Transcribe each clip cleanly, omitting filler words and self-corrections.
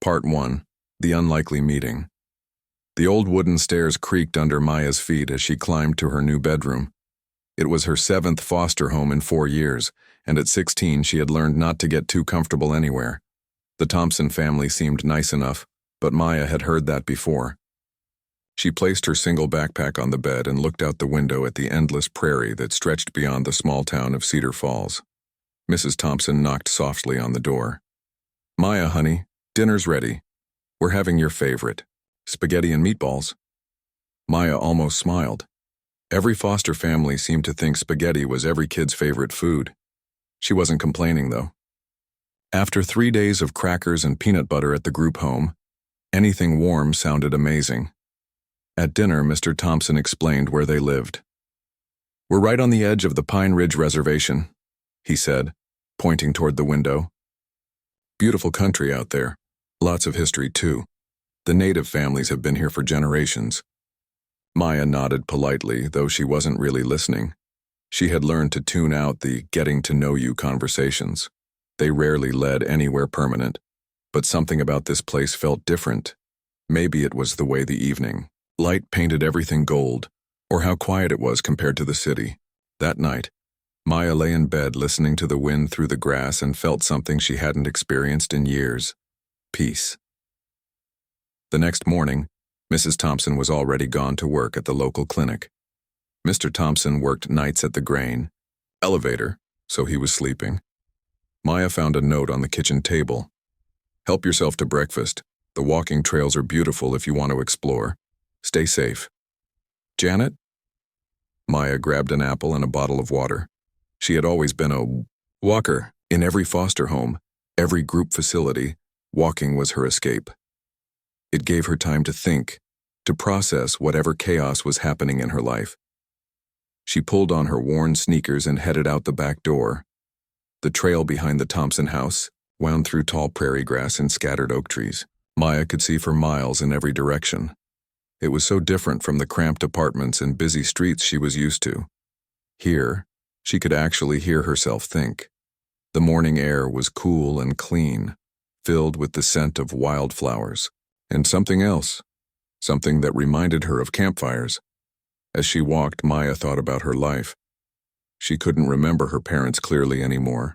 Part 1. The Unlikely Meeting. The old wooden stairs creaked under Maya's feet as she climbed to her new bedroom. It was her 7th foster home in 4 years, and at 16 she had learned not to get too comfortable anywhere. The Thompson family seemed nice enough, but Maya had heard that before. She placed her single backpack on the bed and looked out the window at the endless prairie that stretched beyond the small town of Cedar Falls. Mrs. Thompson knocked softly on the door. "Maya, honey, dinner's ready. We're having your favorite, spaghetti and meatballs." Maya almost smiled. Every foster family seemed to think spaghetti was every kid's favorite food. She wasn't complaining, though. After 3 days of crackers and peanut butter at the group home, anything warm sounded amazing. At dinner, Mr. Thompson explained where they lived. "We're right on the edge of the Pine Ridge Reservation," he said, pointing toward the window. "Beautiful country out there. Lots of history, too. The native families have been here for generations." Maya nodded politely, though she wasn't really listening. She had learned to tune out the getting-to-know-you conversations. They rarely led anywhere permanent, but something about this place felt different. Maybe it was the way the evening light painted everything gold, or how quiet it was compared to the city. That night, Maya lay in bed listening to the wind through the grass and felt something she hadn't experienced in years: peace. The next morning, Mrs. Thompson was already gone to work at the local clinic. Mr. Thompson worked nights at the grain elevator, so he was sleeping. Maya found a note on the kitchen table. "Help yourself to breakfast. The walking trails are beautiful if you want to explore. Stay safe. Janet?" Maya grabbed an apple and a bottle of water. She had always been a walker. In every foster home, every group facility, walking was her escape. It gave her time to think, to process whatever chaos was happening in her life. She pulled on her worn sneakers and headed out the back door. The trail behind the Thompson house wound through tall prairie grass and scattered oak trees. Maya could see for miles in every direction. It was so different from the cramped apartments and busy streets she was used to. Here, she could actually hear herself think. The morning air was cool and clean, filled with the scent of wildflowers, and something else, something that reminded her of campfires. As she walked, Maya thought about her life. She couldn't remember her parents clearly anymore.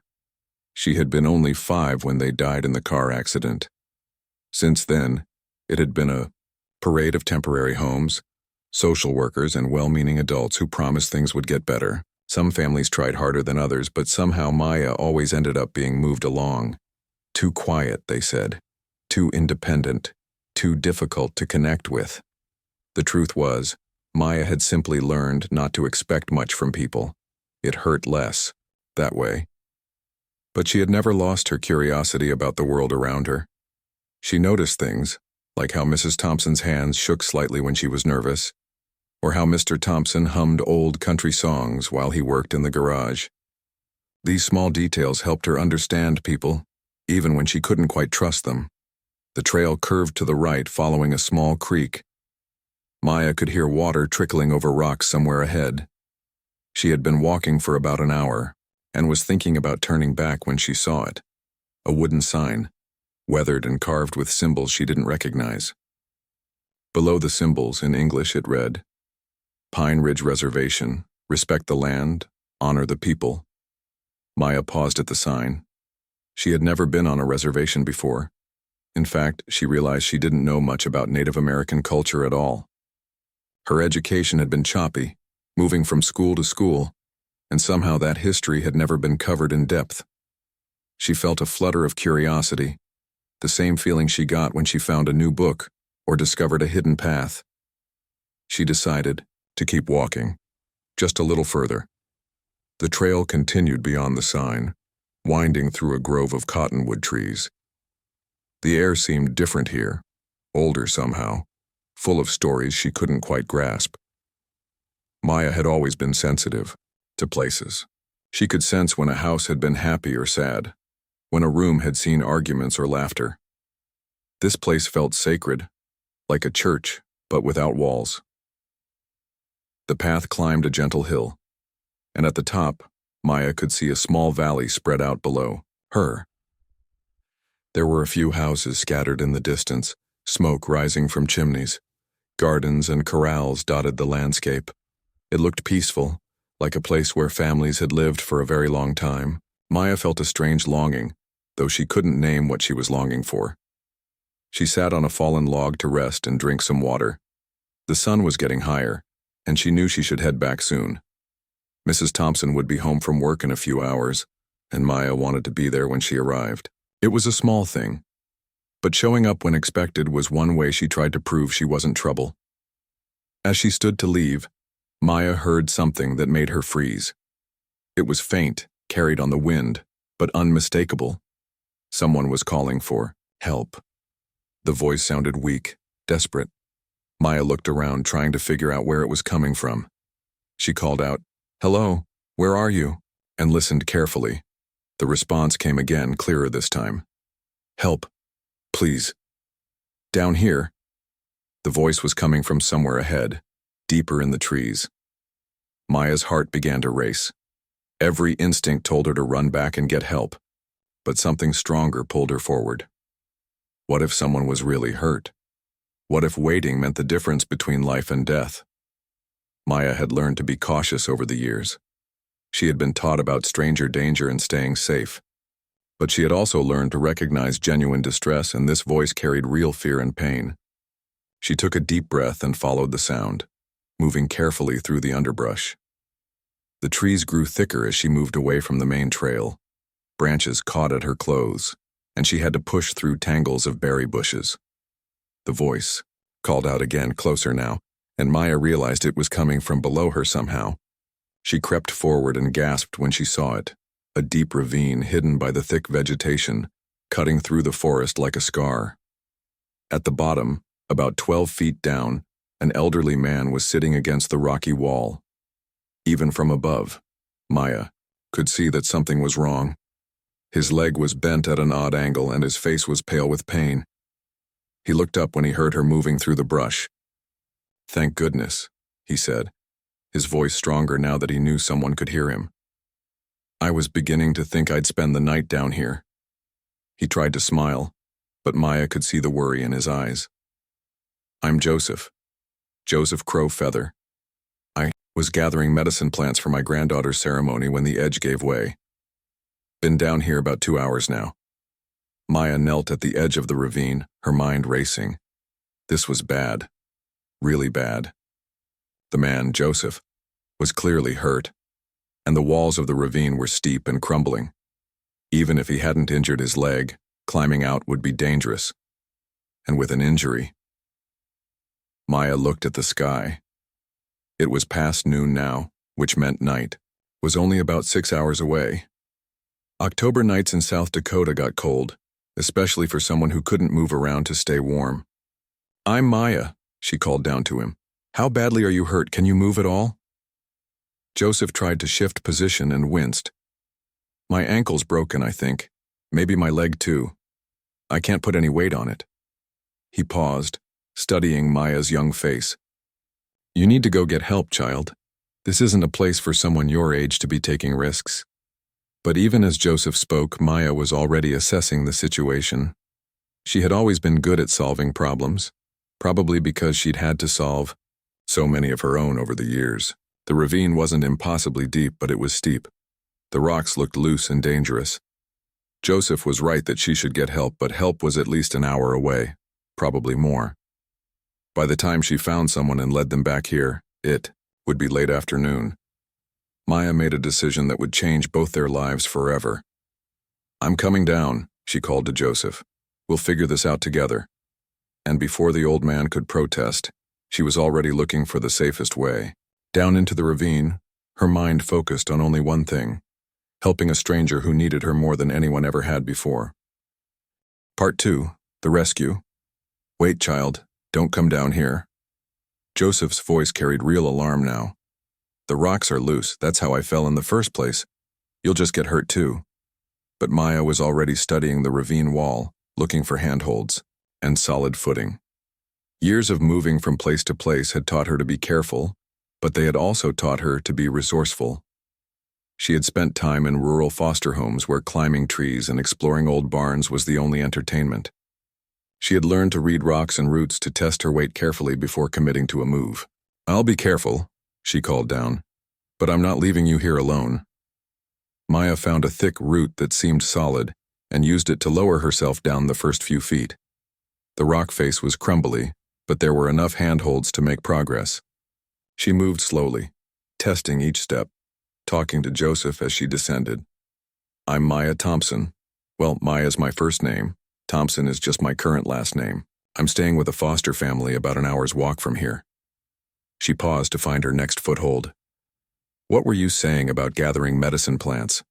She had been only 5 when they died in the car accident. Since then, it had been a parade of temporary homes, social workers, and well-meaning adults who promised things would get better. Some families tried harder than others, but somehow Maya always ended up being moved along. Too quiet, they said. Too independent. Too difficult to connect with. The truth was, Maya had simply learned not to expect much from people. It hurt less, that way. But she had never lost her curiosity about the world around her. She noticed things, like how Mrs. Thompson's hands shook slightly when she was nervous, or how Mr. Thompson hummed old country songs while he worked in the garage. These small details helped her understand people, even when she couldn't quite trust them. The trail curved to the right, following a small creek. Maya could hear water trickling over rocks somewhere ahead. She had been walking for about an hour, and was thinking about turning back when she saw it. A wooden sign, weathered and carved with symbols she didn't recognize. Below the symbols, in English, it read, "Pine Ridge Reservation, respect the land, honor the people." Maya paused at the sign. She had never been on a reservation before. In fact, she realized she didn't know much about Native American culture at all. Her education had been choppy, moving from school to school, and somehow that history had never been covered in depth. She felt a flutter of curiosity, the same feeling she got when she found a new book or discovered a hidden path. She decided to keep walking, just a little further. The trail continued beyond the sign, winding through a grove of cottonwood trees. The air seemed different here, older somehow, full of stories she couldn't quite grasp. Maya had always been sensitive to places. She could sense when a house had been happy or sad, when a room had seen arguments or laughter. This place felt sacred, like a church, but without walls. The path climbed a gentle hill, and at the top, Maya could see a small valley spread out below her. There were a few houses scattered in the distance, smoke rising from chimneys. Gardens and corrals dotted the landscape. It looked peaceful, like a place where families had lived for a very long time. Maya felt a strange longing, though she couldn't name what she was longing for. She sat on a fallen log to rest and drink some water. The sun was getting higher, and she knew she should head back soon. Mrs. Thompson would be home from work in a few hours, and Maya wanted to be there when she arrived. It was a small thing, but showing up when expected was one way she tried to prove she wasn't trouble. As she stood to leave, Maya heard something that made her freeze. It was faint, carried on the wind, but unmistakable. Someone was calling for help. The voice sounded weak, desperate. Maya looked around, trying to figure out where it was coming from. She called out, "Hello, where are you?" and listened carefully. The response came again, clearer this time. "Help, please. Down here." The voice was coming from somewhere ahead, deeper in the trees. Maya's heart began to race. Every instinct told her to run back and get help, but something stronger pulled her forward. What if someone was really hurt? What if waiting meant the difference between life and death? Maya had learned to be cautious over the years. She had been taught about stranger danger and staying safe. But she had also learned to recognize genuine distress, and this voice carried real fear and pain. She took a deep breath and followed the sound, moving carefully through the underbrush. The trees grew thicker as she moved away from the main trail. Branches caught at her clothes, and she had to push through tangles of berry bushes. The voice called out again, closer now, and Maya realized it was coming from below her somehow. She crept forward and gasped when she saw it, a deep ravine hidden by the thick vegetation, cutting through the forest like a scar. At the bottom, about 12 feet down, an elderly man was sitting against the rocky wall. Even from above, Maya could see that something was wrong. His leg was bent at an odd angle, and his face was pale with pain. He looked up when he heard her moving through the brush. "Thank goodness," he said, his voice stronger now that he knew someone could hear him. "I was beginning to think I'd spend the night down here." He tried to smile, but Maya could see the worry in his eyes. "I'm Joseph Crow Feather. I was gathering medicine plants for my granddaughter's ceremony when the edge gave way. Been down here about 2 hours now." Maya knelt at the edge of the ravine, her mind racing. This was bad. Really bad. The man, Joseph, was clearly hurt, and the walls of the ravine were steep and crumbling. Even if he hadn't injured his leg, climbing out would be dangerous. And with an injury... Maya looked at the sky. It was past noon now, which meant night was only about 6 hours away. October nights in South Dakota got cold, especially for someone who couldn't move around to stay warm. "I'm Maya," she called down to him. "How badly are you hurt? Can you move at all?" Joseph tried to shift position and winced. "My ankle's broken, I think. Maybe my leg too. I can't put any weight on it." He paused, studying Maya's young face. "You need to go get help, child. This isn't a place for someone your age to be taking risks." But even as Joseph spoke, Maya was already assessing the situation. She had always been good at solving problems, probably because she'd had to solve so many of her own over the years. The ravine wasn't impossibly deep, but it was steep. The rocks looked loose and dangerous. Joseph was right that she should get help, but help was at least an hour away, probably more. By the time she found someone and led them back here, it would be late afternoon. Maya made a decision that would change both their lives forever. "I'm coming down," she called to Joseph. "We'll figure this out together." And before the old man could protest, she was already looking for the safest way. Down into the ravine, her mind focused on only one thing: helping a stranger who needed her more than anyone ever had before. Part 2, The Rescue. "Wait, child, don't come down here." Joseph's voice carried real alarm now. "The rocks are loose, that's how I fell in the first place. You'll just get hurt too." But Maya was already studying the ravine wall, looking for handholds and solid footing. Years of moving from place to place had taught her to be careful, but they had also taught her to be resourceful. She had spent time in rural foster homes where climbing trees and exploring old barns was the only entertainment. She had learned to read rocks and roots to test her weight carefully before committing to a move. "I'll be careful," she called down, "but I'm not leaving you here alone." Maya found a thick root that seemed solid and used it to lower herself down the first few feet. The rock face was crumbly, but there were enough handholds to make progress. She moved slowly, testing each step, talking to Joseph as she descended. "I'm Maya Thompson. Well, Maya's my first name. Thompson is just my current last name. I'm staying with a foster family about an hour's walk from here." She paused to find her next foothold. "What were you saying about gathering medicine plants?"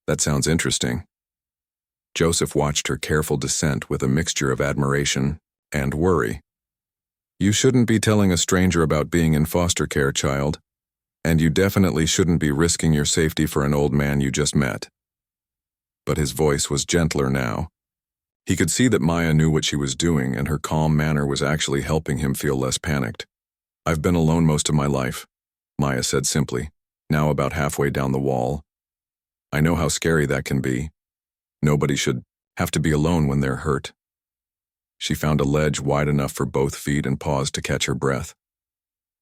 "That sounds interesting." Joseph watched her careful descent with a mixture of admiration and worry. "You shouldn't be telling a stranger about being in foster care, child. And you definitely shouldn't be risking your safety for an old man you just met." But his voice was gentler now. He could see that Maya knew what she was doing, and her calm manner was actually helping him feel less panicked. "I've been alone most of my life," Maya said simply, now about halfway down the wall. "I know how scary that can be. Nobody should have to be alone when they're hurt." She found a ledge wide enough for both feet and paused to catch her breath.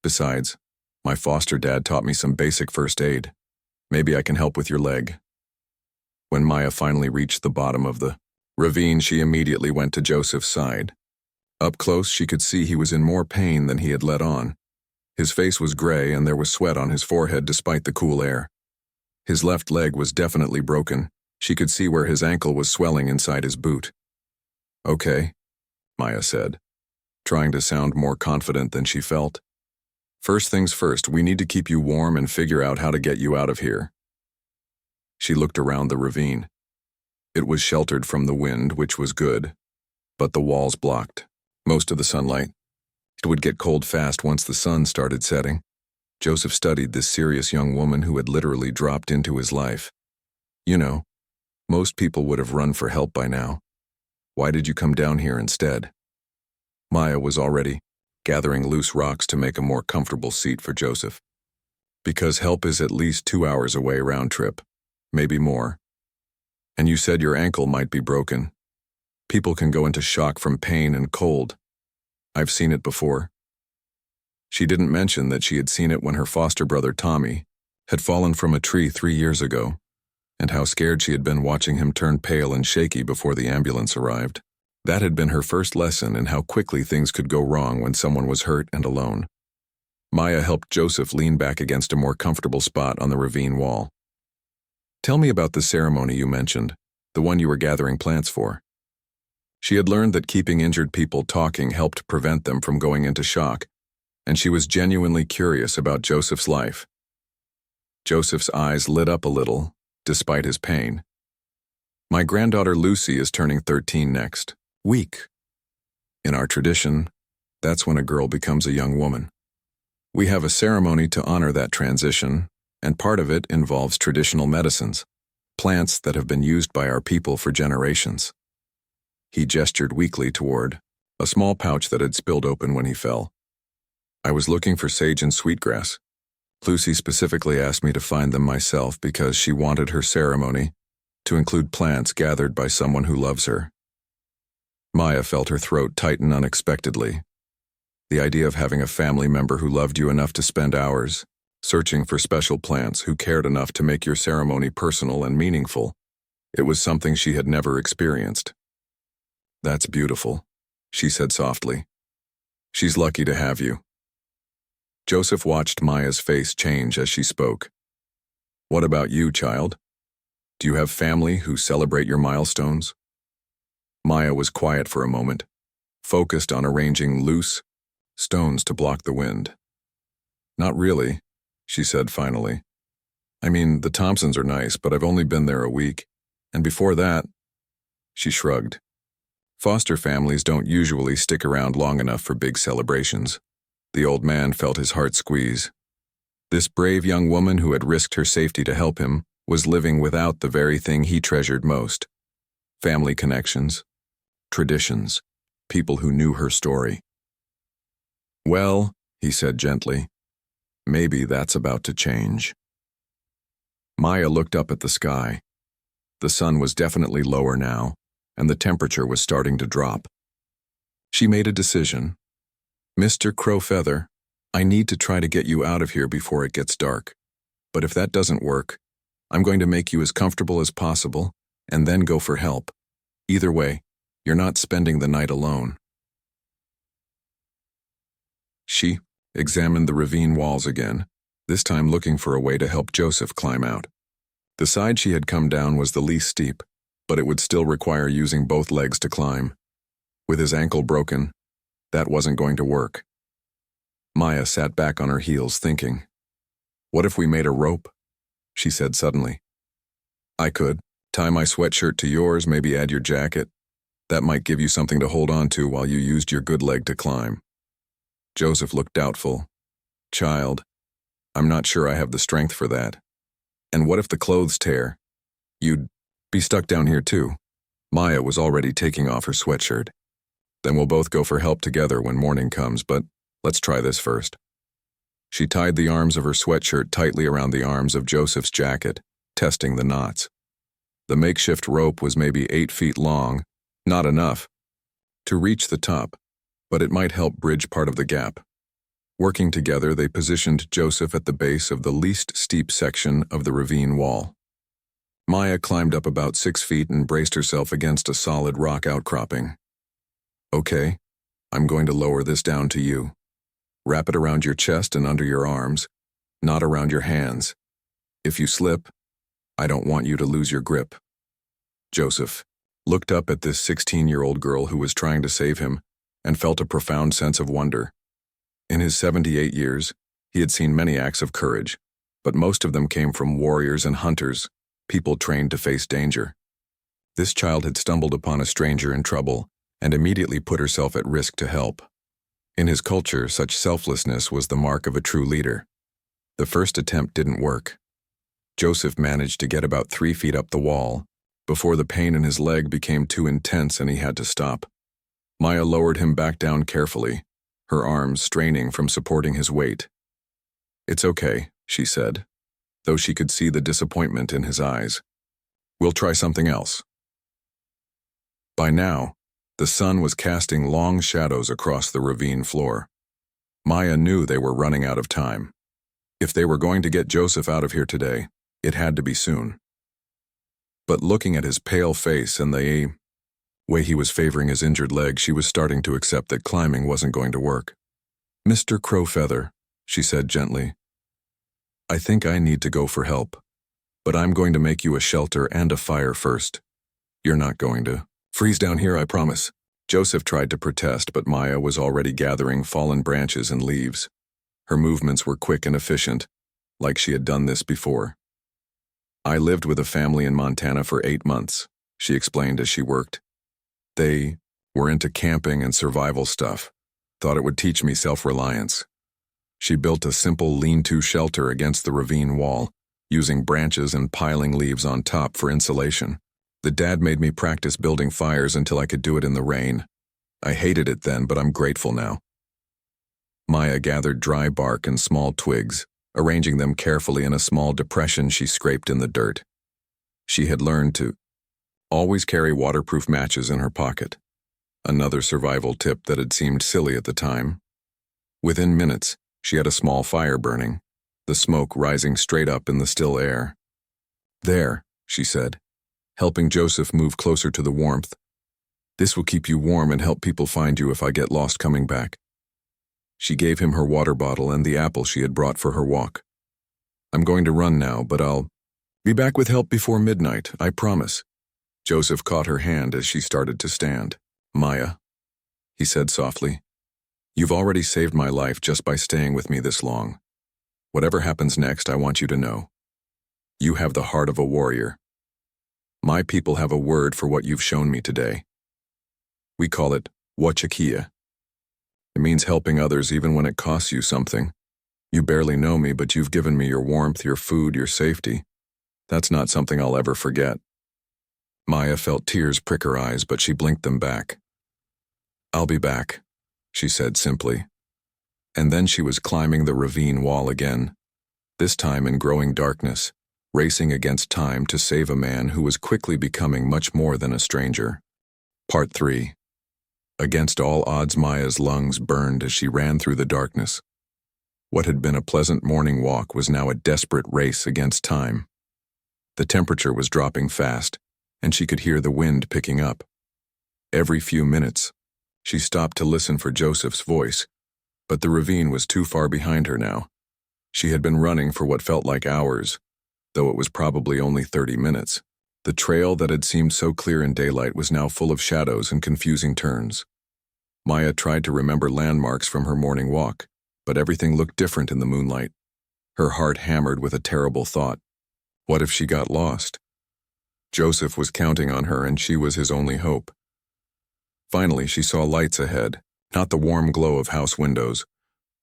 "Besides, my foster dad taught me some basic first aid. Maybe I can help with your leg." When Maya finally reached the bottom of the ravine, she immediately went to Joseph's side. Up close, she could see he was in more pain than he had let on. His face was gray and there was sweat on his forehead despite the cool air. His left leg was definitely broken. She could see where his ankle was swelling inside his boot. "Okay," Maya said, trying to sound more confident than she felt. "First things first, we need to keep you warm and figure out how to get you out of here." She looked around the ravine. It was sheltered from the wind, which was good, but the walls blocked most of the sunlight. It would get cold fast once the sun started setting. Joseph studied this serious young woman who had literally dropped into his life. "You know, most people would have run for help by now. Why did you come down here instead?" Maya was already gathering loose rocks to make a more comfortable seat for Joseph. "Because help is at least 2 hours away round trip, maybe more. And you said your ankle might be broken. People can go into shock from pain and cold. I've seen it before." She didn't mention that she had seen it when her foster brother Tommy had fallen from a tree 3 years ago, and how scared she had been watching him turn pale and shaky before the ambulance arrived. That had been her first lesson in how quickly things could go wrong when someone was hurt and alone. Maya helped Joseph lean back against a more comfortable spot on the ravine wall. "Tell me about the ceremony you mentioned, the one you were gathering plants for." She had learned that keeping injured people talking helped prevent them from going into shock, and she was genuinely curious about Joseph's life. Joseph's eyes lit up a little, despite his pain. "My granddaughter Lucy is turning 13 next week. In our tradition, that's when a girl becomes a young woman. We have a ceremony to honor that transition, and part of it involves traditional medicines, plants that have been used by our people for generations." He gestured weakly toward a small pouch that had spilled open when he fell. "I was looking for sage and sweetgrass. Lucy specifically asked me to find them myself because she wanted her ceremony to include plants gathered by someone who loves her." Maya felt her throat tighten unexpectedly. The idea of having a family member who loved you enough to spend hours searching for special plants, who cared enough to make your ceremony personal and meaningful, it was something she had never experienced. "That's beautiful," she said softly. "She's lucky to have you." Joseph watched Maya's face change as she spoke. "What about you, child? Do you have family who celebrate your milestones?" Maya was quiet for a moment, focused on arranging loose stones to block the wind. "Not really," she said finally. "I mean, the Thompsons are nice, but I've only been there a week. And before that," she shrugged. "Foster families don't usually stick around long enough for big celebrations." The old man felt his heart squeeze. This brave young woman who had risked her safety to help him was living without the very thing he treasured most: family connections, traditions, people who knew her story. "Well," he said gently, "maybe that's about to change." Maya looked up at the sky. The sun was definitely lower now, and the temperature was starting to drop. She made a decision. Mr. Crowfeather, I need to try to get you out of here before it gets dark. But if that doesn't work, I'm going to make you as comfortable as possible and then go for help. Either way, you're not spending the night alone. She examined the ravine walls again, this time looking for a way to help Joseph climb out. The side she had come down was the least steep, but it would still require using both legs to climb. With his ankle broken, that wasn't going to work. Maya sat back on her heels thinking. What if we made a rope? She said suddenly. I could. Tie my sweatshirt to yours, maybe add your jacket. That might give you something to hold on to while you used your good leg to climb. Joseph looked doubtful. Child, I'm not sure I have the strength for that. And what if the clothes tear? You'd be stuck down here too. Maya was already taking off her sweatshirt. Then we'll both go for help together when morning comes, but let's try this first. She tied the arms of her sweatshirt tightly around the arms of Joseph's jacket, testing the knots. The makeshift rope was maybe 8 feet long, not enough to reach the top, but it might help bridge part of the gap. Working together, they positioned Joseph at the base of the least steep section of the ravine wall. Maya climbed up about 6 feet and braced herself against a solid rock outcropping. Okay, I'm going to lower this down to you. Wrap it around your chest and under your arms, not around your hands. If you slip, I don't want you to lose your grip. Joseph looked up at this 16-year-old girl who was trying to save him and felt a profound sense of wonder. In his 78 years, he had seen many acts of courage, but most of them came from warriors and hunters, people trained to face danger. This child had stumbled upon a stranger in trouble and immediately put herself at risk to help. In his culture, such selflessness was the mark of a true leader. The first attempt didn't work. Joseph managed to get about 3 feet up the wall before the pain in his leg became too intense and he had to stop. Maya lowered him back down carefully, her arms straining from supporting his weight. It's okay, she said, though she could see the disappointment in his eyes. We'll try something else. By now, the sun was casting long shadows across the ravine floor. Maya knew they were running out of time. If they were going to get Joseph out of here today, it had to be soon. But looking at his pale face and the way he was favoring his injured leg, she was starting to accept that climbing wasn't going to work. Mr. Crowfeather, she said gently, I think I need to go for help, but I'm going to make you a shelter and a fire first. You're not going to freeze down here, I promise. Joseph tried to protest, but Maya was already gathering fallen branches and leaves. Her movements were quick and efficient, like she had done this before. I lived with a family in Montana for 8 months, she explained as she worked. They were into camping and survival stuff, thought it would teach me self-reliance. She built a simple lean-to shelter against the ravine wall, using branches and piling leaves on top for insulation. The dad made me practice building fires until I could do it in the rain. I hated it then, but I'm grateful now. Maya gathered dry bark and small twigs, arranging them carefully in a small depression she scraped in the dirt. She had learned to always carry waterproof matches in her pocket, another survival tip that had seemed silly at the time. Within minutes, she had a small fire burning, the smoke rising straight up in the still air. There, she said, helping Joseph move closer to the warmth. This will keep you warm and help people find you if I get lost coming back. She gave him her water bottle and the apple she had brought for her walk. I'm going to run now, but I'll be back with help before midnight, I promise. Joseph caught her hand as she started to stand. Maya, he said softly, you've already saved my life just by staying with me this long. Whatever happens next, I want you to know. You have the heart of a warrior. My people have a word for what you've shown me today. We call it Wachakia. It means helping others even when it costs you something. You barely know me, but you've given me your warmth, your food, your safety. That's not something I'll ever forget. Maya felt tears prick her eyes, but she blinked them back. I'll be back, she said simply. And then she was climbing the ravine wall again, this time in growing darkness, racing against time to save a man who was quickly becoming much more than a stranger. Part 3. Against all odds, Maya's lungs burned as she ran through the darkness. What had been a pleasant morning walk was now a desperate race against time. The temperature was dropping fast, and she could hear the wind picking up. Every few minutes, she stopped to listen for Joseph's voice, but the ravine was too far behind her now. She had been running for what felt like hours, though it was probably only 30 minutes. The trail that had seemed so clear in daylight was now full of shadows and confusing turns. Maya tried to remember landmarks from her morning walk, but everything looked different in the moonlight. Her heart hammered with a terrible thought. What if she got lost? Joseph was counting on her, and she was his only hope. Finally, she saw lights ahead, not the warm glow of house windows,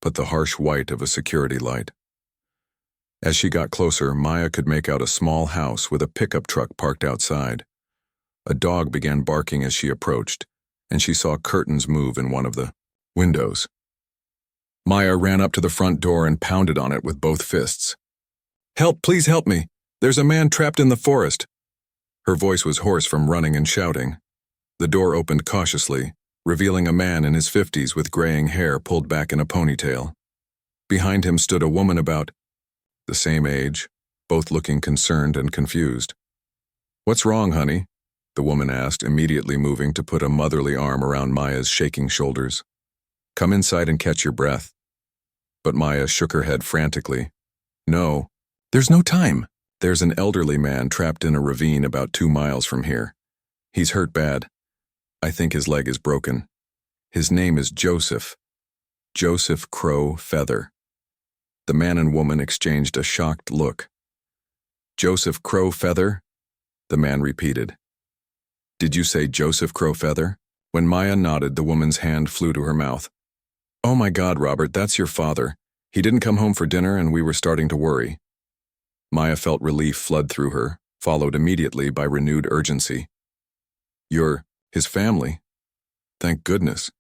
but the harsh white of a security light. As she got closer, Maya could make out a small house with a pickup truck parked outside. A dog began barking as she approached, and she saw curtains move in one of the windows. Maya ran up to the front door and pounded on it with both fists. "Help, please help me! There's a man trapped in the forest!" Her voice was hoarse from running and shouting. The door opened cautiously, revealing a man in his 50s with graying hair pulled back in a ponytail. Behind him stood a woman about the same age, both looking concerned and confused. "What's wrong, honey?" the woman asked, immediately moving to put a motherly arm around Maya's shaking shoulders. "Come inside and catch your breath." But Maya shook her head frantically. "No, there's no time. There's an elderly man trapped in a ravine about 2 miles from here. He's hurt bad. I think his leg is broken. His name is Joseph. Joseph Crow Feather." The man and woman exchanged a shocked look. "Joseph Crow Feather?" the man repeated. "Did you say Joseph Crow Feather?" When Maya nodded, the woman's hand flew to her mouth. "Oh my God, Robert, that's your father. He didn't come home for dinner and we were starting to worry." Maya felt relief flood through her, followed immediately by renewed urgency. "You're his family? Thank goodness.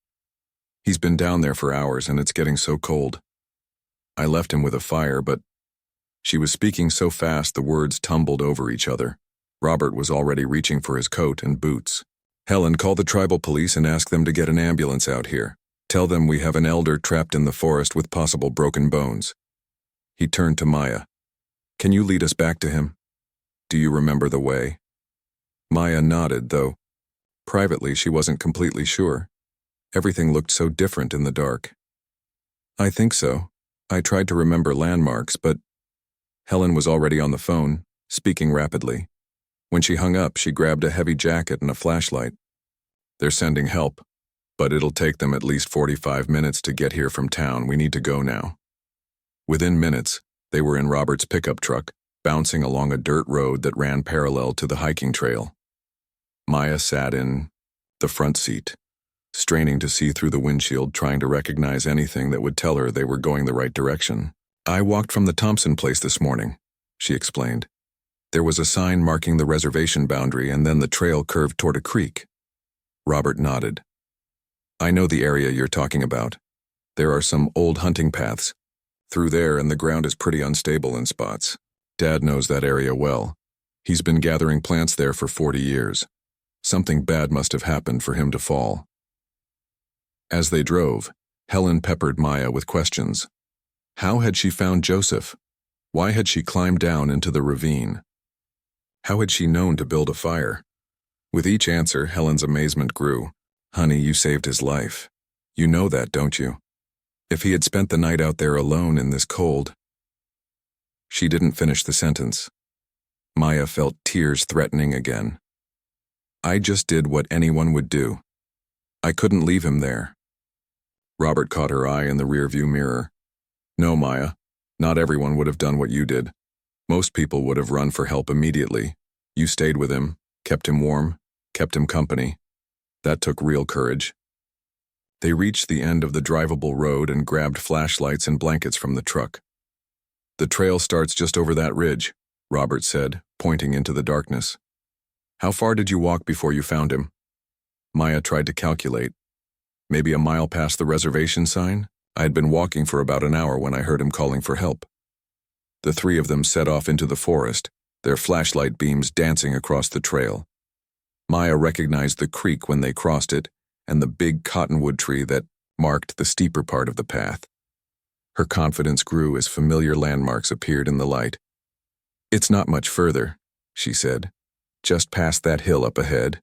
He's been down there for hours and it's getting so cold. I left him with a fire, but..." She was speaking so fast the words tumbled over each other. Robert was already reaching for his coat and boots. "Helen, call the tribal police and ask them to get an ambulance out here. Tell them we have an elder trapped in the forest with possible broken bones." He turned to Maya. "Can you lead us back to him? Do you remember the way?" Maya nodded, though privately she wasn't completely sure. Everything looked so different in the dark. "I think so. I tried to remember landmarks, but..." Helen was already on the phone, speaking rapidly. When she hung up, she grabbed a heavy jacket and a flashlight. "They're sending help, but it'll take them at least 45 minutes to get here from town. We need to go now." Within minutes, they were in Robert's pickup truck, bouncing along a dirt road that ran parallel to the hiking trail. Maya sat in the front seat, straining to see through the windshield, trying to recognize anything that would tell her they were going the right direction. "I walked from the Thompson place this morning," she explained. "There was a sign marking the reservation boundary, and then the trail curved toward a creek." Robert nodded. "I know the area you're talking about. There are some old hunting paths through there, and the ground is pretty unstable in spots. Dad knows that area well. He's been gathering plants there for 40 years. Something bad must have happened for him to fall." As they drove, Helen peppered Maya with questions. How had she found Joseph? Why had she climbed down into the ravine? How had she known to build a fire? With each answer, Helen's amazement grew. "Honey, you saved his life. You know that, don't you? If he had spent the night out there alone in this cold..." She didn't finish the sentence. Maya felt tears threatening again. "I just did what anyone would do. I couldn't leave him there." Robert caught her eye in the rearview mirror. "No, Maya, not everyone would have done what you did. Most people would have run for help immediately. You stayed with him, kept him warm, kept him company. That took real courage." They reached the end of the drivable road and grabbed flashlights and blankets from the truck. "The trail starts just over that ridge," Robert said, pointing into the darkness. "How far did you walk before you found him?" Maya tried to calculate. "Maybe a mile past the reservation sign? I had been walking for about an hour when I heard him calling for help." The three of them set off into the forest, their flashlight beams dancing across the trail. Maya recognized the creek when they crossed it, and the big cottonwood tree that marked the steeper part of the path. Her confidence grew as familiar landmarks appeared in the light. "It's not much further," she said, "just past that hill up ahead."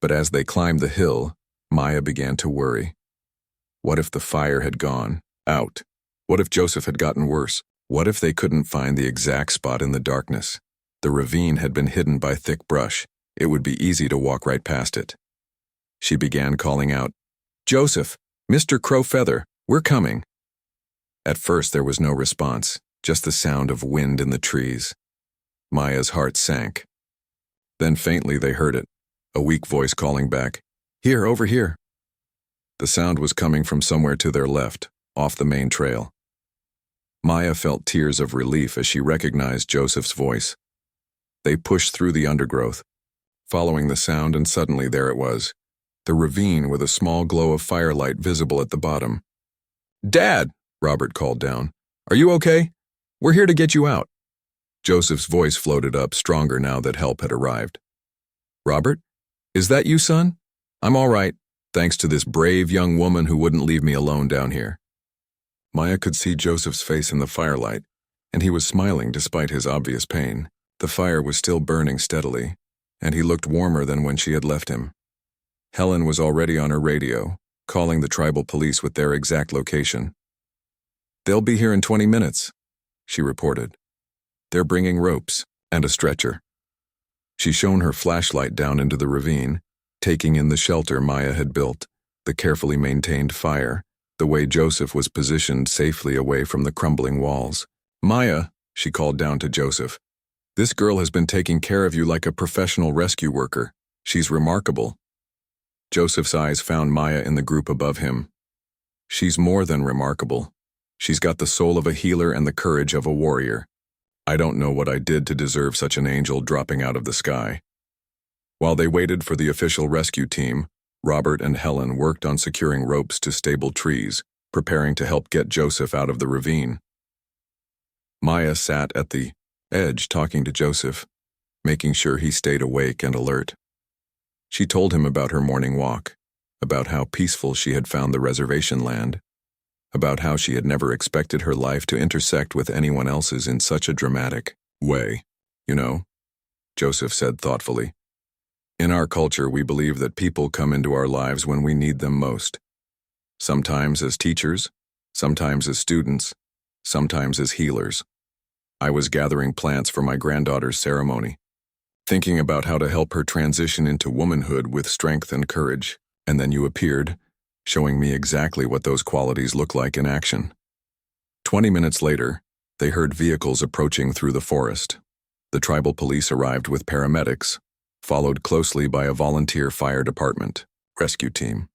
But as they climbed the hill, Maya began to worry. What if the fire had gone out? What if Joseph had gotten worse? What if they couldn't find the exact spot in the darkness? The ravine had been hidden by thick brush. It would be easy to walk right past it. She began calling out, "Joseph, Mr. Crowfeather, we're coming." At first there was no response, just the sound of wind in the trees. Maya's heart sank. Then faintly they heard it, a weak voice calling back, "Here, over here." The sound was coming from somewhere to their left, off the main trail. Maya felt tears of relief as she recognized Joseph's voice. They pushed through the undergrowth, following the sound, and suddenly there it was, the ravine with a small glow of firelight visible at the bottom. "Dad!" Robert called down. "Are you okay? We're here to get you out." Joseph's voice floated up, stronger now that help had arrived. "Robert? Is that you, son? I'm all right, thanks to this brave young woman who wouldn't leave me alone down here." Maya could see Joseph's face in the firelight, and he was smiling despite his obvious pain. The fire was still burning steadily, and he looked warmer than when she had left him. Helen was already on her radio, calling the tribal police with their exact location. "They'll be here in 20 minutes, she reported. "They're bringing ropes and a stretcher." She shone her flashlight down into the ravine, taking in the shelter Maya had built, the carefully maintained fire, the way Joseph was positioned safely away from the crumbling walls. "Maya," she called down to Joseph, "this girl has been taking care of you like a professional rescue worker. She's remarkable." Joseph's eyes found Maya in the group above him. "She's more than remarkable. She's got the soul of a healer and the courage of a warrior. I don't know what I did to deserve such an angel dropping out of the sky." While they waited for the official rescue team, Robert and Helen worked on securing ropes to stable trees, preparing to help get Joseph out of the ravine. Maya sat at the edge talking to Joseph, making sure he stayed awake and alert. She told him about her morning walk, about how peaceful she had found the reservation land, about how she had never expected her life to intersect with anyone else's in such a dramatic way. "You know," Joseph said thoughtfully, "in our culture we believe that people come into our lives when we need them most. Sometimes as teachers, sometimes as students, sometimes as healers. I was gathering plants for my granddaughter's ceremony, thinking about how to help her transition into womanhood with strength and courage, and then you appeared, showing me exactly what those qualities look like in action." 20 minutes later, they heard vehicles approaching through the forest. The tribal police arrived with paramedics, followed closely by a volunteer fire department rescue team.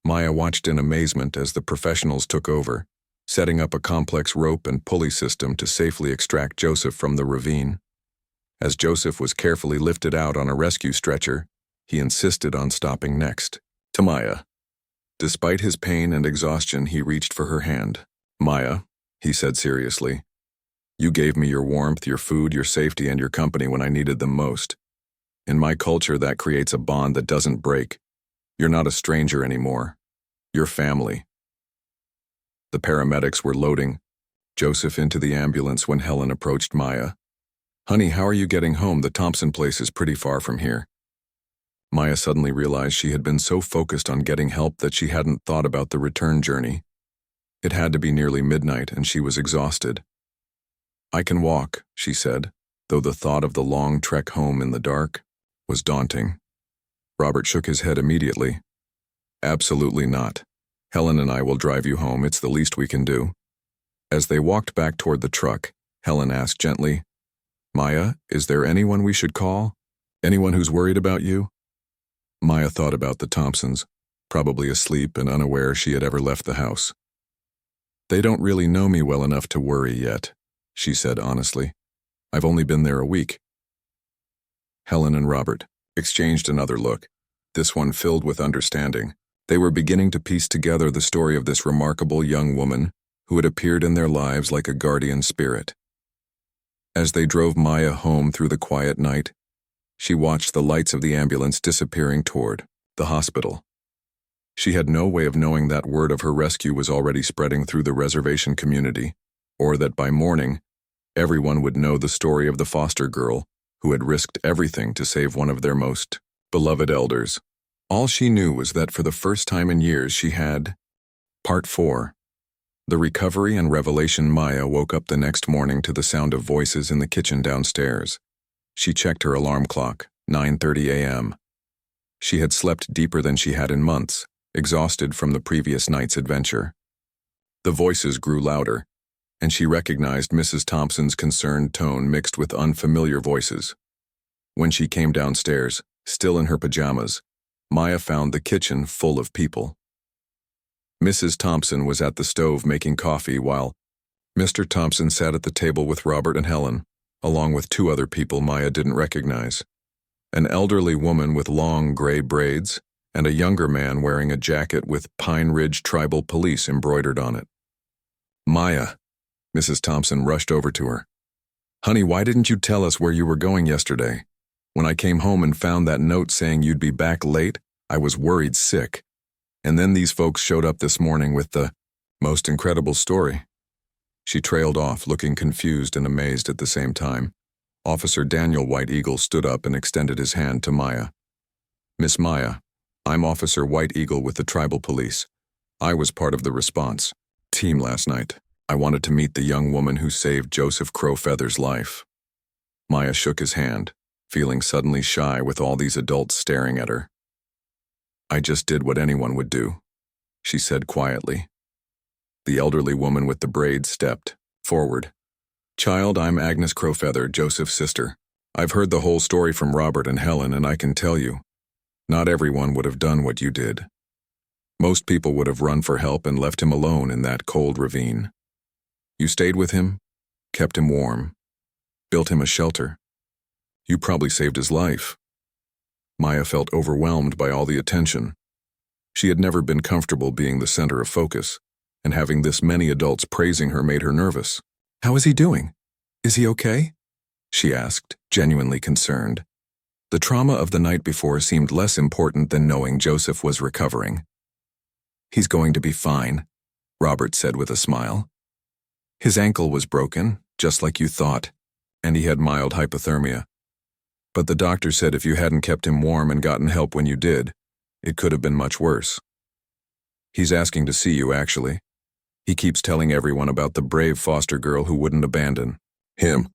Maya watched in amazement as the professionals took over, setting up a complex rope and pulley system to safely extract Joseph from the ravine. As Joseph was carefully lifted out on a rescue stretcher, he insisted on stopping next to Maya. Despite his pain and exhaustion, he reached for her hand. "Maya," he said seriously, "you gave me your warmth, your food, your safety, and your company when I needed them most. In my culture, that creates a bond that doesn't break. You're not a stranger anymore. You're family." The paramedics were loading Joseph into the ambulance when Helen approached Maya. "Honey, how are you getting home? The Thompson place is pretty far from here." Maya suddenly realized she had been so focused on getting help that she hadn't thought about the return journey. It had to be nearly midnight, and she was exhausted. "I can walk," she said, though the thought of the long trek home in the dark was daunting. Robert shook his head immediately. "Absolutely not. Helen and I will drive you home. It's the least we can do." As they walked back toward the truck, Helen asked gently, "Maya, is there anyone we should call? Anyone who's worried about you?" Maya thought about the Thompsons, probably asleep and unaware she had ever left the house. "They don't really know me well enough to worry yet," she said honestly. "I've only been there a week." Helen and Robert exchanged another look, this one filled with understanding. They were beginning to piece together the story of this remarkable young woman who had appeared in their lives like a guardian spirit. As they drove Maya home through the quiet night, she watched the lights of the ambulance disappearing toward the hospital. She had no way of knowing that word of her rescue was already spreading through the reservation community, or that by morning, everyone would know the story of the foster girl who had risked everything to save one of their most beloved elders. All she knew was that for the first time in years she had. Part 4. The recovery and revelation. Maya woke up the next morning to the sound of voices in the kitchen downstairs. She checked her alarm clock, 9:30 a.m. She had slept deeper than she had in months, exhausted from the previous night's adventure. The voices grew louder, and she recognized Mrs. Thompson's concerned tone mixed with unfamiliar voices. When she came downstairs, still in her pajamas, Maya found the kitchen full of people. Mrs. Thompson was at the stove making coffee while Mr. Thompson sat at the table with Robert and Helen, along with two other people Maya didn't recognize. An elderly woman with long gray braids and a younger man wearing a jacket with Pine Ridge Tribal Police embroidered on it. Maya, Mrs. Thompson rushed over to her. Honey, why didn't you tell us where you were going yesterday? When I came home and found that note saying you'd be back late, I was worried sick. And then these folks showed up this morning with the most incredible story. She trailed off, looking confused and amazed at the same time. Officer Daniel White Eagle stood up and extended his hand to Maya. Miss Maya, I'm Officer White Eagle with the Tribal Police. I was part of the response team last night. I wanted to meet the young woman who saved Joseph Crowfeather's life. Maya shook his hand, feeling suddenly shy with all these adults staring at her. I just did what anyone would do, she said quietly. The elderly woman with the braids stepped forward. Child, I'm Agnes Crowfeather, Joseph's sister. I've heard the whole story from Robert and Helen, and I can tell you, not everyone would have done what you did. Most people would have run for help and left him alone in that cold ravine. You stayed with him, kept him warm, built him a shelter. You probably saved his life. Maya felt overwhelmed by all the attention. She had never been comfortable being the center of focus, and having this many adults praising her made her nervous. How is he doing? Is he okay? She asked, genuinely concerned. The trauma of the night before seemed less important than knowing Joseph was recovering. He's going to be fine, Robert said with a smile. His ankle was broken, just like you thought, and he had mild hypothermia. But the doctor said if you hadn't kept him warm and gotten help when you did, it could have been much worse. He's asking to see you, actually. He keeps telling everyone about the brave foster girl who wouldn't abandon him.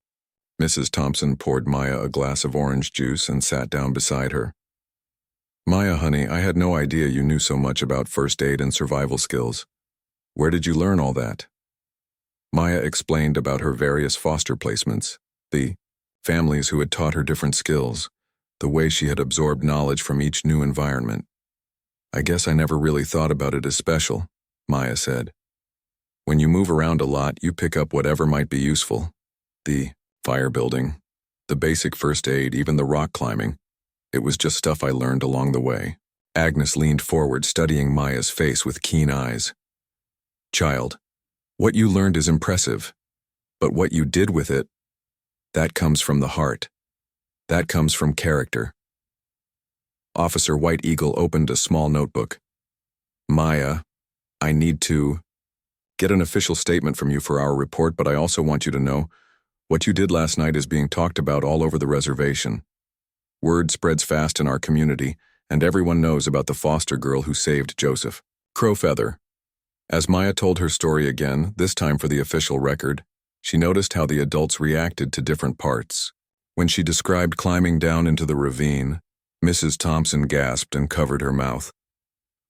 Mrs. Thompson poured Maya a glass of orange juice and sat down beside her. Maya, honey, I had no idea you knew so much about first aid and survival skills. Where did you learn all that? Maya explained about her various foster placements, the families who had taught her different skills, the way she had absorbed knowledge from each new environment. I guess I never really thought about it as special, Maya said. When you move around a lot, you pick up whatever might be useful. The fire building, the basic first aid, even the rock climbing. It was just stuff I learned along the way. Agnes leaned forward, studying Maya's face with keen eyes. Child, what you learned is impressive, but what you did with it, that comes from the heart. That comes from character. Officer White Eagle opened a small notebook. Maya, I need to get an official statement from you for our report, but I also want you to know what you did last night is being talked about all over the reservation. Word spreads fast in our community, and everyone knows about the foster girl who saved Joseph Crowfeather. As Maya told her story again, this time for the official record, she noticed how the adults reacted to different parts. When she described climbing down into the ravine, Mrs. Thompson gasped and covered her mouth.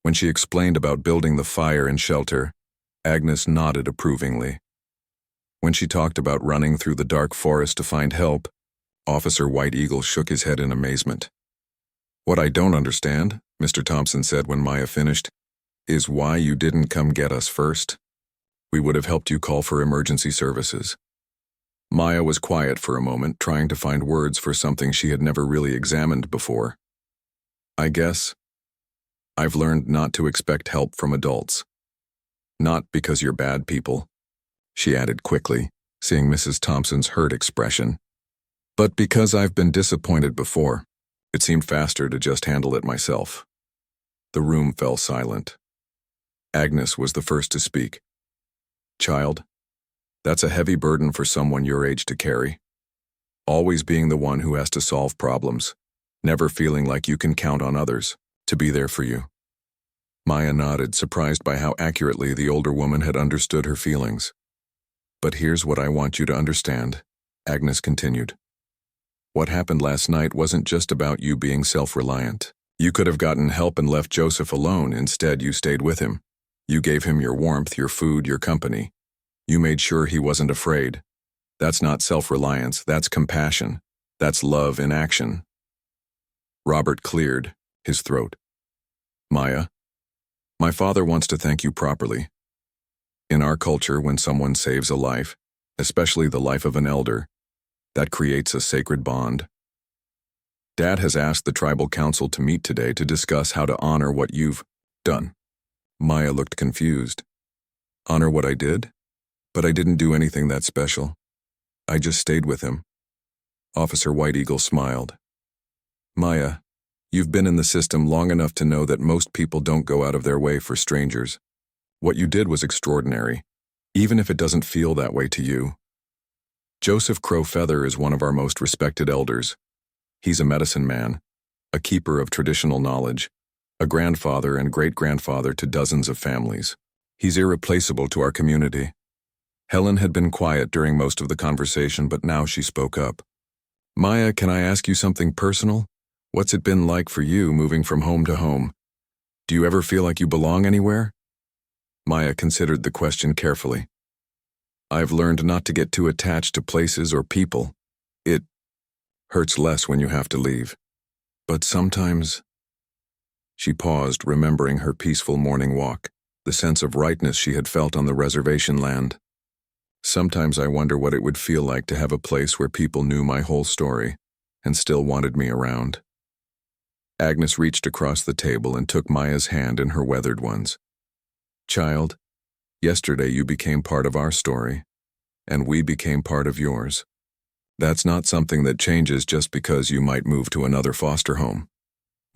When she explained about building the fire and shelter, Agnes nodded approvingly. When she talked about running through the dark forest to find help, Officer White Eagle shook his head in amazement. What I don't understand, Mr. Thompson said when Maya finished, is why you didn't come get us first. We would have helped you call for emergency services. Maya was quiet for a moment, trying to find words for something she had never really examined before. I guess I've learned not to expect help from adults. Not because you're bad people, she added quickly, seeing Mrs. Thompson's hurt expression. But because I've been disappointed before, it seemed faster to just handle it myself. The room fell silent. Agnes was the first to speak. Child, that's a heavy burden for someone your age to carry. Always being the one who has to solve problems, never feeling like you can count on others to be there for you. Maya nodded, surprised by how accurately the older woman had understood her feelings. But here's what I want you to understand, Agnes continued. What happened last night wasn't just about you being self-reliant. You could have gotten help and left Joseph alone. Instead, you stayed with him. You gave him your warmth, your food, your company. You made sure he wasn't afraid. That's not self-reliance, that's compassion. That's love in action. Robert cleared his throat. Maya, my father wants to thank you properly. In our culture, when someone saves a life, especially the life of an elder, that creates a sacred bond. Dad has asked the tribal council to meet today to discuss how to honor what you've done. Maya looked confused. Honor what I did? But I didn't do anything that special. I just stayed with him. Officer White Eagle smiled. Maya, you've been in the system long enough to know that most people don't go out of their way for strangers. What you did was extraordinary, even if it doesn't feel that way to you. Joseph Crow Feather is one of our most respected elders. He's a medicine man, a keeper of traditional knowledge, a grandfather and great-grandfather to dozens of families. He's irreplaceable to our community. Helen had been quiet during most of the conversation, but now she spoke up. Maya, can I ask you something personal? What's it been like for you moving from home to home? Do you ever feel like you belong anywhere? Maya considered the question carefully. I've learned not to get too attached to places or people. It hurts less when you have to leave. But sometimes... She paused, remembering her peaceful morning walk, the sense of rightness she had felt on the reservation land. Sometimes I wonder what it would feel like to have a place where people knew my whole story and still wanted me around. Agnes reached across the table and took Maya's hand in her weathered ones. Child, yesterday you became part of our story, and we became part of yours. That's not something that changes just because you might move to another foster home.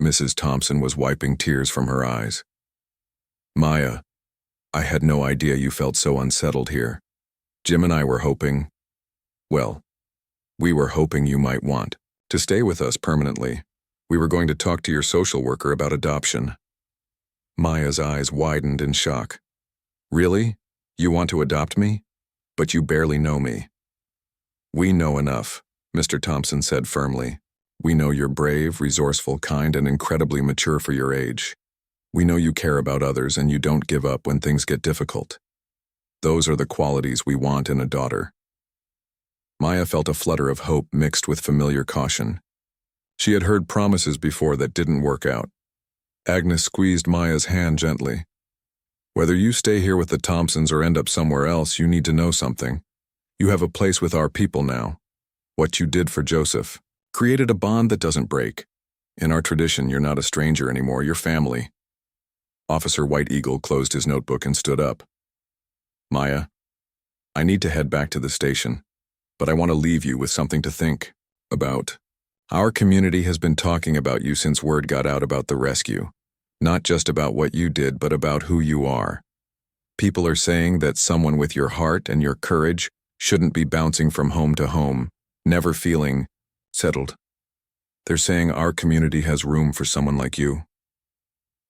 Mrs. Thompson was wiping tears from her eyes. Maya, I had no idea you felt so unsettled here. Jim and I were hoping, well, we were hoping you might want to stay with us permanently. We were going to talk to your social worker about adoption. Maya's eyes widened in shock. Really? You want to adopt me? But you barely know me. We know enough, Mr. Thompson said firmly. We know you're brave, resourceful, kind, and incredibly mature for your age. We know you care about others and you don't give up when things get difficult. Those are the qualities we want in a daughter. Maya felt a flutter of hope mixed with familiar caution. She had heard promises before that didn't work out. Agnes squeezed Maya's hand gently. Whether you stay here with the Thompsons or end up somewhere else, you need to know something. You have a place with our people now. What you did for Joseph created a bond that doesn't break. In our tradition, you're not a stranger anymore, you're family. Officer White Eagle closed his notebook and stood up. Maya, I need to head back to the station, but I want to leave you with something to think about. Our community has been talking about you since word got out about the rescue. Not just about what you did, but about who you are. People are saying that someone with your heart and your courage shouldn't be bouncing from home to home, never feeling settled. They're saying our community has room for someone like you.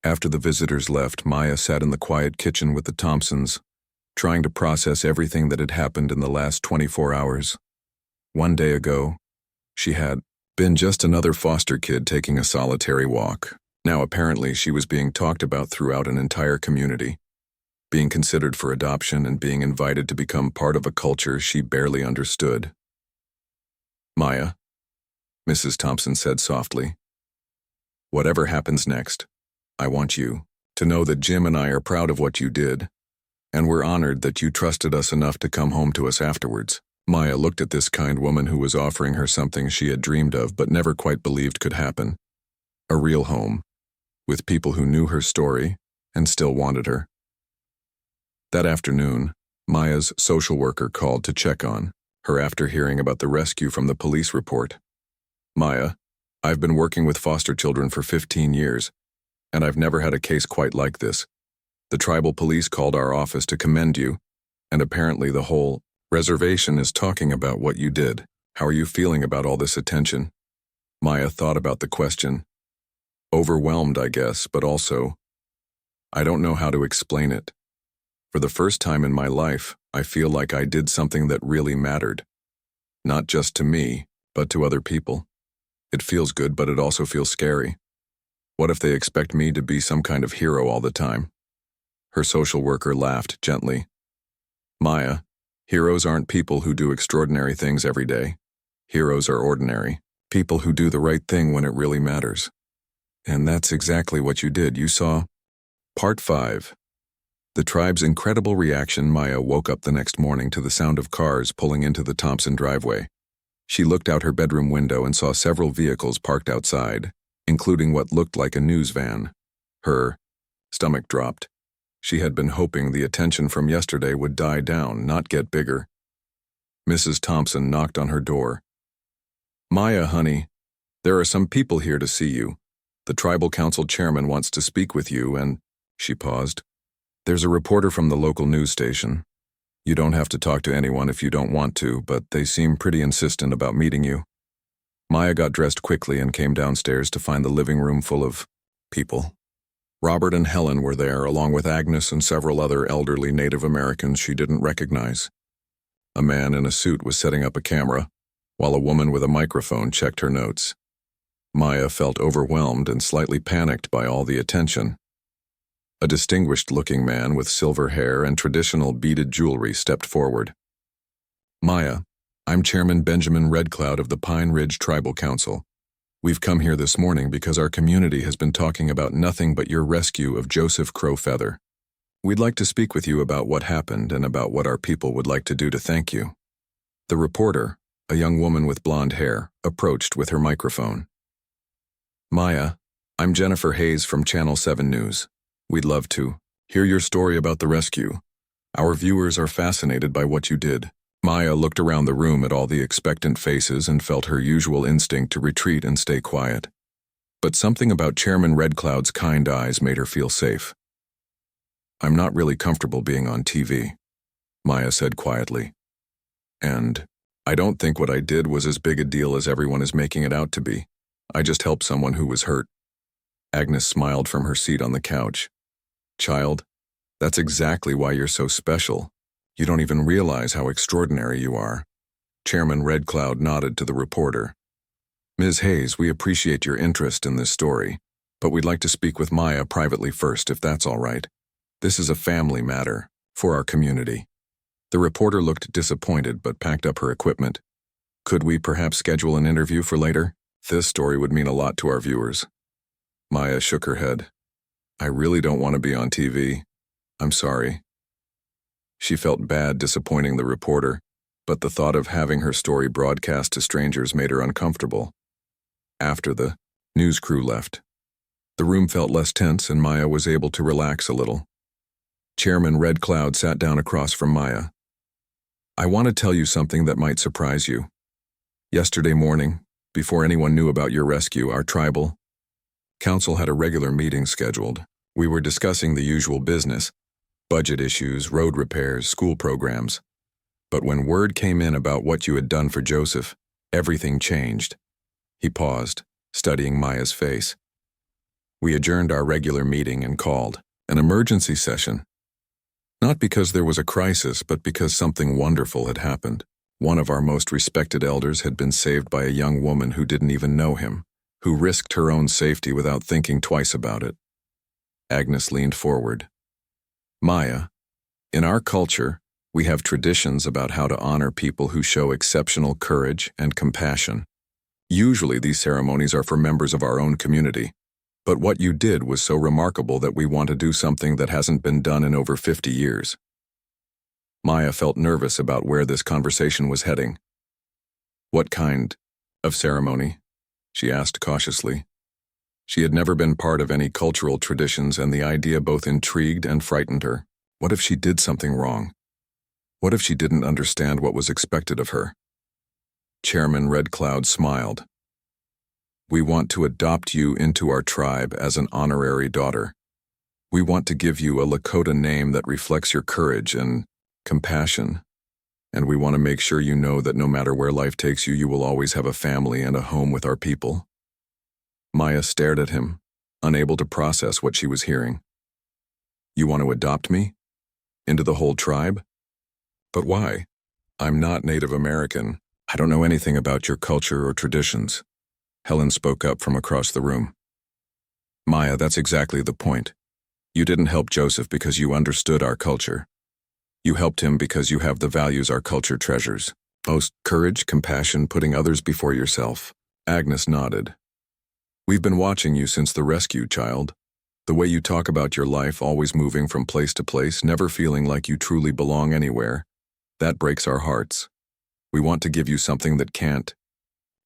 After the visitors left, Maya sat in the quiet kitchen with the Thompsons, trying to process everything that had happened in the last 24 hours. One day ago, she had been just another foster kid taking a solitary walk. Now apparently she was being talked about throughout an entire community, being considered for adoption and being invited to become part of a culture she barely understood. Maya, Mrs. Thompson said softly, whatever happens next, I want you to know that Jim and I are proud of what you did, and we're honored that you trusted us enough to come home to us afterwards. Maya looked at this kind woman who was offering her something she had dreamed of but never quite believed could happen. A real home, with people who knew her story and still wanted her. That afternoon, Maya's social worker called to check on her after hearing about the rescue from the police report. Maya, I've been working with foster children for 15 years, and I've never had a case quite like this. The tribal police called our office to commend you, and apparently the whole reservation is talking about what you did. How are you feeling about all this attention? Maya thought about the question. Overwhelmed, I guess, but also, I don't know how to explain it. For the first time in my life, I feel like I did something that really mattered. Not just to me, but to other people. It feels good, but it also feels scary. What if they expect me to be some kind of hero all the time? Her social worker laughed gently. Maya, heroes aren't people who do extraordinary things every day. Heroes are ordinary, people who do the right thing when it really matters. And that's exactly what you did. You saw. Part 5. The tribe's incredible reaction. Maya woke up the next morning to the sound of cars pulling into the Thompson driveway. She looked out her bedroom window and saw several vehicles parked outside, including what looked like a news van. Her stomach dropped. She had been hoping the attention from yesterday would die down, not get bigger. Mrs. Thompson knocked on her door. Maya, honey, there are some people here to see you. The tribal council chairman wants to speak with you and, she paused. There's a reporter from the local news station. You don't have to talk to anyone if you don't want to, but they seem pretty insistent about meeting you. Maya got dressed quickly and came downstairs to find the living room full of people. Robert and Helen were there, along with Agnes and several other elderly Native Americans she didn't recognize. A man in a suit was setting up a camera, while a woman with a microphone checked her notes. Maya felt overwhelmed and slightly panicked by all the attention. A distinguished-looking man with silver hair and traditional beaded jewelry stepped forward. Maya, I'm Chairman Benjamin Redcloud of the Pine Ridge Tribal Council. We've come here this morning because our community has been talking about nothing but your rescue of Joseph Crowfeather. We'd like to speak with you about what happened and about what our people would like to do to thank you. The reporter, a young woman with blonde hair, approached with her microphone. Maya, I'm Jennifer Hayes from Channel 7 News. We'd love to hear your story about the rescue. Our viewers are fascinated by what you did. Maya looked around the room at all the expectant faces and felt her usual instinct to retreat and stay quiet. But something about Chairman Redcloud's kind eyes made her feel safe. I'm not really comfortable being on TV, Maya said quietly. And I don't think what I did was as big a deal as everyone is making it out to be. I just helped someone who was hurt. Agnes smiled from her seat on the couch. Child, that's exactly why you're so special. You don't even realize how extraordinary you are. Chairman Redcloud nodded to the reporter. Ms. Hayes, we appreciate your interest in this story, but we'd like to speak with Maya privately first, if that's all right. This is a family matter for our community. The reporter looked disappointed but packed up her equipment. Could we perhaps schedule an interview for later? This story would mean a lot to our viewers. Maya shook her head. I really don't want to be on TV. I'm sorry. She felt bad disappointing the reporter, but the thought of having her story broadcast to strangers made her uncomfortable. After the news crew left, the room felt less tense and Maya was able to relax a little. Chairman Redcloud sat down across from Maya. I want to tell you something that might surprise you. Yesterday morning, before anyone knew about your rescue, our tribal council had a regular meeting scheduled. We were discussing the usual business, budget issues, road repairs, school programs. But when word came in about what you had done for Joseph, everything changed. He paused, studying Maya's face. We adjourned our regular meeting and called an emergency session. Not because there was a crisis, but because something wonderful had happened. One of our most respected elders had been saved by a young woman who didn't even know him, who risked her own safety without thinking twice about it. Agnes leaned forward. Maya, in our culture, we have traditions about how to honor people who show exceptional courage and compassion. Usually these ceremonies are for members of our own community, but what you did was so remarkable that we want to do something that hasn't been done in over 50 years. Maya felt nervous about where this conversation was heading. What kind of ceremony? She asked cautiously. She had never been part of any cultural traditions, and the idea both intrigued and frightened her. What if she did something wrong? What if she didn't understand what was expected of her? Chairman Red Cloud smiled. We want to adopt you into our tribe as an honorary daughter. We want to give you a Lakota name that reflects your courage and compassion. And we want to make sure you know that no matter where life takes you, you will always have a family and a home with our people. Maya stared at him, unable to process what she was hearing. You want to adopt me? Into the whole tribe? But why? I'm not Native American. I don't know anything about your culture or traditions. Helen spoke up from across the room. Maya, that's exactly the point. You didn't help Joseph because you understood our culture. You helped him because you have the values our culture treasures. Most courage, compassion, putting others before yourself. Agnes nodded. We've been watching you since the rescue, child. The way you talk about your life, always moving from place to place, never feeling like you truly belong anywhere. That breaks our hearts. We want to give you something that can't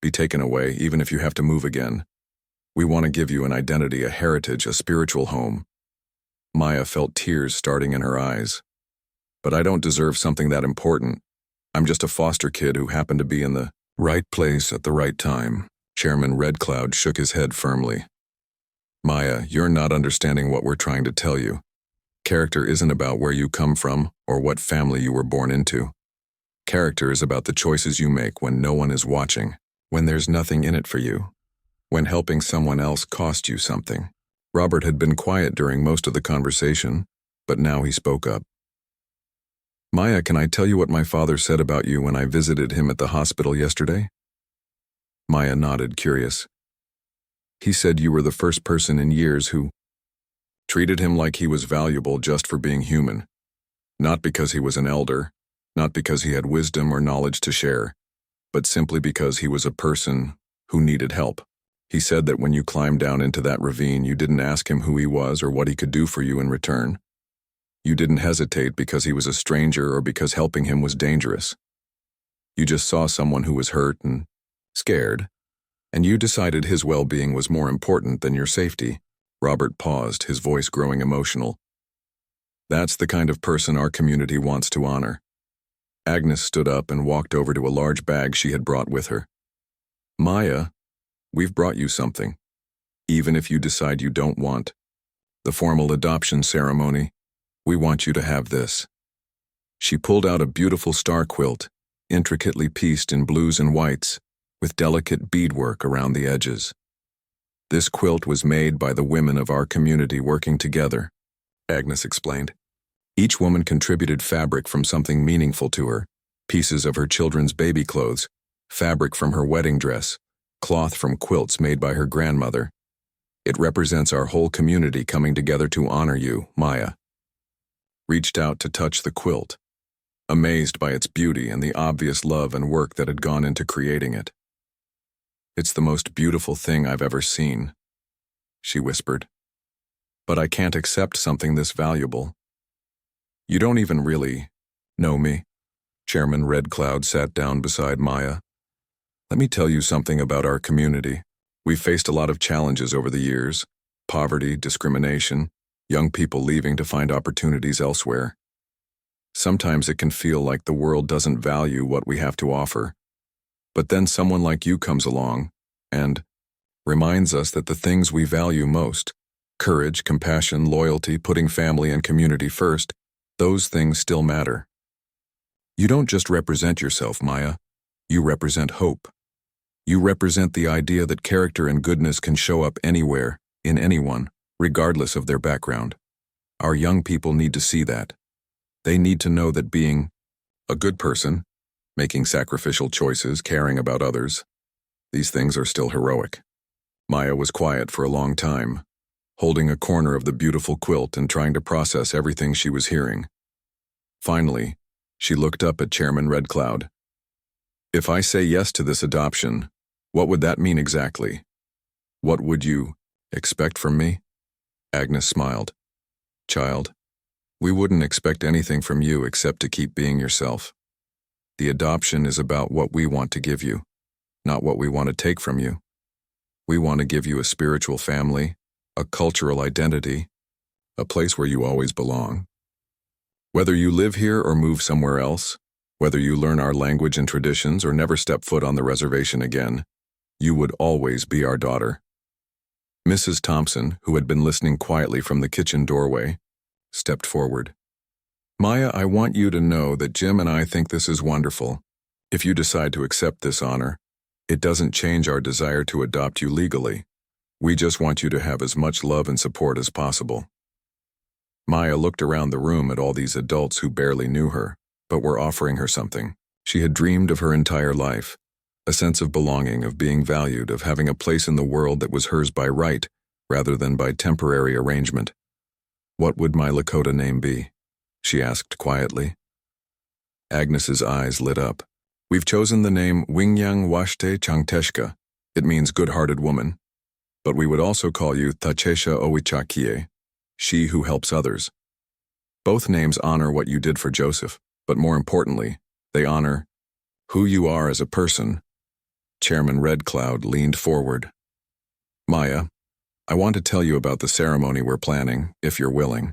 be taken away, even if you have to move again. We want to give you an identity, a heritage, a spiritual home. Maya felt tears starting in her eyes. But I don't deserve something that important. I'm just a foster kid who happened to be in the right place at the right time. Chairman Red Cloud shook his head firmly. Maya, you're not understanding what we're trying to tell you. Character isn't about where you come from or what family you were born into. Character is about the choices you make when no one is watching, when there's nothing in it for you, when helping someone else cost you something. Robert had been quiet during most of the conversation, but now he spoke up. Maya, can I tell you what my father said about you when I visited him at the hospital yesterday? Maya nodded, curious. He said you were the first person in years who treated him like he was valuable just for being human. Not because he was an elder, not because he had wisdom or knowledge to share, but simply because he was a person who needed help. He said that when you climbed down into that ravine, you didn't ask him who he was or what he could do for you in return. You didn't hesitate because he was a stranger or because helping him was dangerous. You just saw someone who was hurt and scared, and you decided his well-being was more important than your safety. Robert paused, his voice growing emotional. That's the kind of person our community wants to honor. Agnes stood up and walked over to a large bag she had brought with her. Maya, we've brought you something, even if you decide you don't want the formal adoption ceremony. We want you to have this. She pulled out a beautiful star quilt, intricately pieced in blues and whites, with delicate beadwork around the edges. This quilt was made by the women of our community working together, Agnes explained. Each woman contributed fabric from something meaningful to her, pieces of her children's baby clothes, fabric from her wedding dress, cloth from quilts made by her grandmother. It represents our whole community coming together to honor you, Maya. Reached out to touch the quilt, amazed by its beauty and the obvious love and work that had gone into creating it. It's the most beautiful thing I've ever seen, she whispered. But I can't accept something this valuable. You don't even really know me. Chairman Red Cloud sat down beside Maya. Let me tell you something about our community. We've faced a lot of challenges over the years: poverty, discrimination, young people leaving to find opportunities elsewhere. Sometimes it can feel like the world doesn't value what we have to offer. But then someone like you comes along and reminds us that the things we value most, courage, compassion, loyalty, putting family and community first, those things still matter. You don't just represent yourself, Maya. You represent hope. You represent the idea that character and goodness can show up anywhere, in anyone, regardless of their background. Our young people need to see that. They need to know that being a good person, making sacrificial choices, caring about others, these things are still heroic. Maya was quiet for a long time, holding a corner of the beautiful quilt and trying to process everything she was hearing. Finally, she looked up at Chairman Red Cloud. If I say yes to this adoption, what would that mean exactly? What would you expect from me? Agnes smiled. Child, we wouldn't expect anything from you except to keep being yourself. The adoption is about what we want to give you, not what we want to take from you. We want to give you a spiritual family, a cultural identity, a place where you always belong. Whether you live here or move somewhere else, whether you learn our language and traditions or never step foot on the reservation again, you would always be our daughter. Mrs. Thompson, who had been listening quietly from the kitchen doorway, stepped forward. Maya, I want you to know that Jim and I think this is wonderful. If you decide to accept this honor, it doesn't change our desire to adopt you legally. We just want you to have as much love and support as possible. Maya looked around the room at all these adults who barely knew her, but were offering her something. She had dreamed of her entire life, a sense of belonging, of being valued, of having a place in the world that was hers by right, rather than by temporary arrangement. What would my Lakota name be? She asked quietly. Agnes's eyes lit up. We've chosen the name Wingyang Washte Changteshka. It means good-hearted woman. But we would also call you Tachesha Owichakie, she who helps others. Both names honor what you did for Joseph, but more importantly, they honor who you are as a person. Chairman Red Cloud leaned forward. Maya, I want to tell you about the ceremony we're planning, if you're willing.